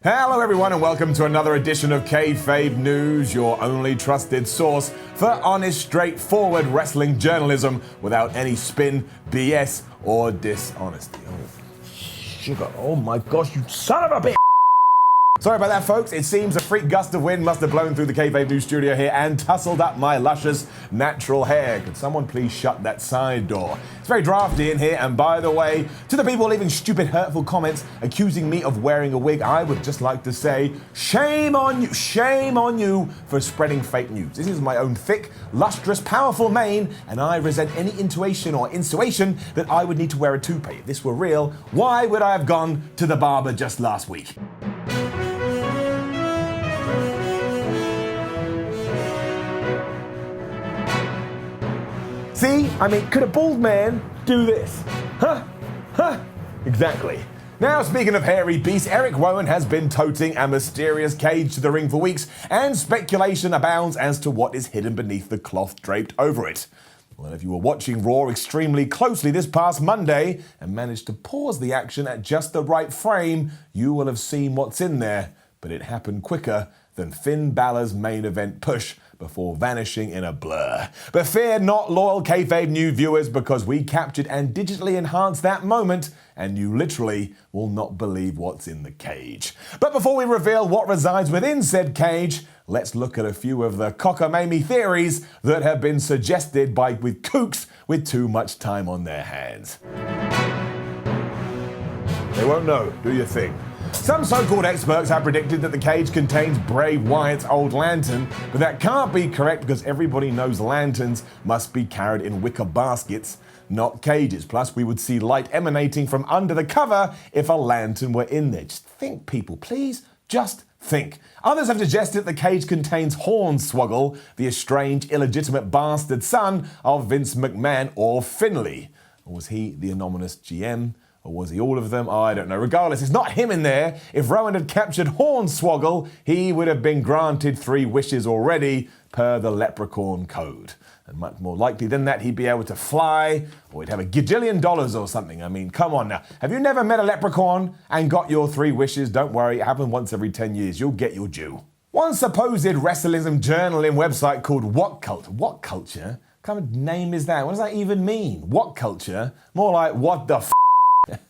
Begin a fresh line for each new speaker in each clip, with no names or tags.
Hello everyone and welcome to another edition of Kayfabe News, your only trusted source for honest, straightforward wrestling journalism without any spin, BS or dishonesty. Oh, sugar. Oh my gosh, you son of a bitch! Sorry about that, folks. It seems a freak gust of wind must have blown through the Kayfabe News studio here and tussled up my luscious natural hair. Could someone please shut that side door? It's very drafty in here, and by the way, to the people leaving stupid, hurtful comments accusing me of wearing a wig, I would just like to say, shame on you for spreading fake news. This is my own thick, lustrous, powerful mane, and I resent any intuition or insinuation that I would need to wear a toupee. If this were real, why would I have gone to the barber just last week? See? I mean, could a bald man do this? Huh? Exactly. Now, speaking of hairy beasts, Erick Rowan has been toting a mysterious cage to the ring for weeks, and speculation abounds as to what is hidden beneath the cloth draped over it. Well, if you were watching Raw extremely closely this past Monday and managed to pause the action at just the right frame, you will have seen what's in there, but it happened quicker than Finn Balor's main event push before vanishing in a blur. But fear not, loyal Kayfabe News viewers, because we captured and digitally enhanced that moment, and you literally will not believe what's in the cage. But before we reveal what resides within said cage, let's look at a few of the cockamamie theories that have been suggested with kooks with too much time on their hands. They won't know, do you think? Some so-called experts have predicted that the cage contains Bray Wyatt's old lantern, but that can't be correct because everybody knows lanterns must be carried in wicker baskets, not cages. Plus, we would see light emanating from under the cover if a lantern were in there. Just think, people, please, just think. Others have suggested the cage contains Hornswoggle, the estranged, illegitimate bastard son of Vince McMahon or Finlay. Or was he the anonymous GM? Or was he all of them? I don't know. Regardless, it's not him in there. If Rowan had captured Hornswoggle, he would have been granted 3 wishes already per the Leprechaun Code. And much more likely than that, he'd be able to fly, or he'd have $1 gajillion or something. I mean, come on now. Have you never met a leprechaun and got your 3 wishes? Don't worry, it happens once every 10 years. You'll get your due. One supposed wrestling journaling website called What Culture? What Culture? What kind of name is that? What does that even mean? What Culture? More like, what the f***?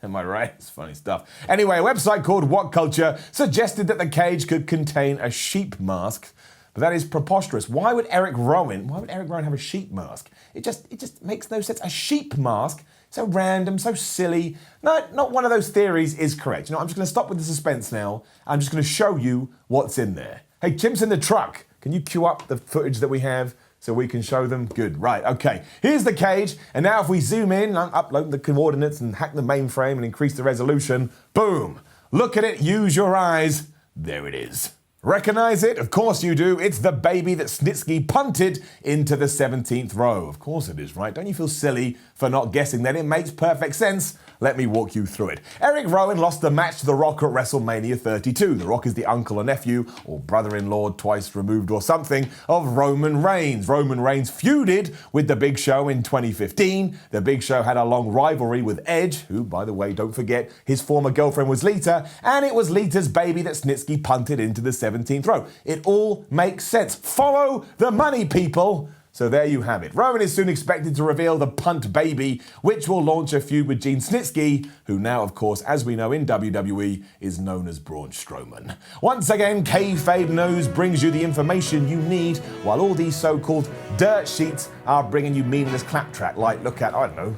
Am I right? It's funny stuff. Anyway, a website called What Culture suggested that the cage could contain a sheep mask, but that is preposterous. Why would Erick Rowan have a sheep mask? It just makes no sense. A sheep mask? So random, so silly. No, not one of those theories is correct. You know, I'm just going to stop with the suspense now. I'm just going to show you what's in there. Hey, Chimp's in the truck. Can you cue up the footage that we have so we can show them? Good, right, okay. Here's the cage, and now if we zoom in, upload the coordinates and hack the mainframe and increase the resolution, boom. Look at it, use your eyes. There it is. Recognize it? Of course you do. It's the baby that Snitsky punted into the 17th row. Of course it is, right? Don't you feel silly for not guessing that? It makes perfect sense. Let me walk you through it. Erick Rowan lost the match to The Rock at WrestleMania 32. The Rock is the uncle or nephew, or brother-in-law twice removed or something, of Roman Reigns. Roman Reigns feuded with The Big Show in 2015. The Big Show had a long rivalry with Edge, who, by the way, don't forget, his former girlfriend was Lita, and it was Lita's baby that Snitsky punted into the 17th row. It all makes sense. Follow the money, people. So there you have it. Rowan is soon expected to reveal the punt baby, which will launch a feud with Gene Snitsky, who now, of course, as we know in WWE, is known as Braun Strowman. Once again, Kayfabe News brings you the information you need, while all these so-called dirt sheets are bringing you meaningless claptrap, like, look at, I don't know,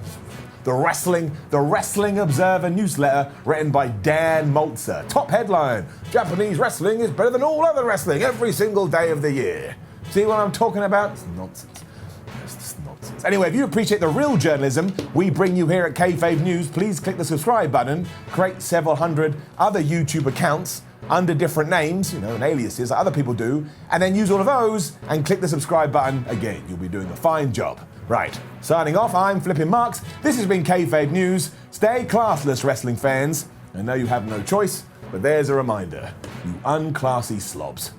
the Wrestling Observer newsletter written by Dan Maltzer. Top headline, Japanese wrestling is better than all other wrestling every single day of the year. See what I'm talking about? It's nonsense. It's just nonsense. Anyway, if you appreciate the real journalism we bring you here at Kayfabe News, please click the subscribe button, create several hundred other YouTube accounts under different names, and aliases that other people do, and then use all of those and click the subscribe button again. You'll be doing a fine job. Right, signing off, I'm Flippin' Marks. This has been Kayfabe News. Stay classless, wrestling fans. I know you have no choice, but there's a reminder, you unclassy slobs.